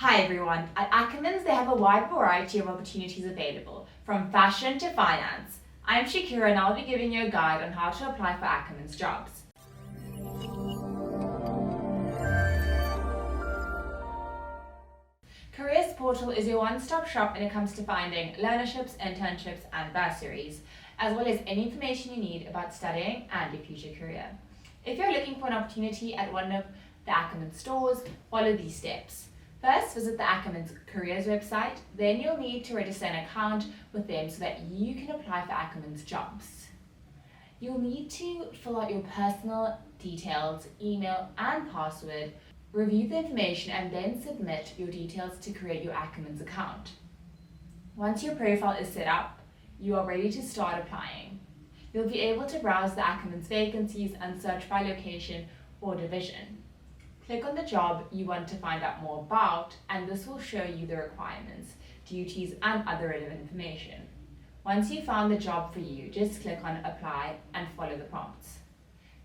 Hi everyone, at Ackermans they have a wide variety of opportunities available, from fashion to finance. I'm Shakeerah and I'll be giving you a guide on how to apply for Ackermans jobs. Careers Portal is your one-stop shop when it comes to finding learnerships, internships and bursaries, as well as any information you need about studying and your future career. If you're looking for an opportunity at one of the Ackermans stores, follow these steps. First, visit the Ackermans Careers website. Then you'll need to register an account with them so that you can apply for Ackermans jobs. You'll need to fill out your personal details, email and password, review the information and then submit your details to create your Ackermans account. Once your profile is set up, you are ready to start applying. You'll be able to browse the Ackermans vacancies and search by location or division. Click on the job you want to find out more about, and this will show you the requirements, duties and other relevant information. Once you've found the job for you, just click on apply and follow the prompts.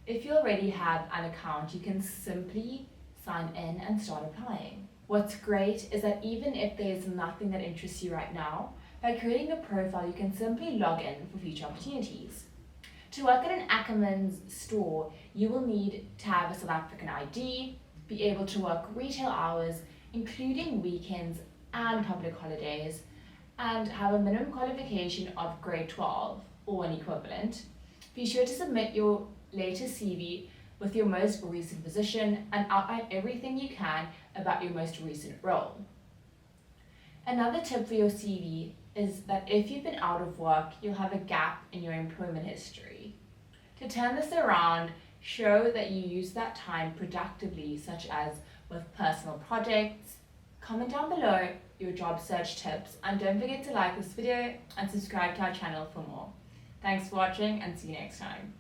If you already have an account, you can simply sign in and start applying. What's great is that even if there's nothing that interests you right now, by creating a profile you can simply log in for future opportunities. To work at an Ackermans store, you will need to have a South African ID, be able to work retail hours, including weekends and public holidays, and have a minimum qualification of grade 12 or an equivalent. Be sure to submit your latest CV with your most recent position and outline everything you can about your most recent role. Another tip for your CV is that if you've been out of work, you'll have a gap in your employment history. To turn this around, show that you use that time productively, such as with personal projects. Comment down below your job search tips and don't forget to like this video and subscribe to our channel for more. Thanks for watching and see you next time.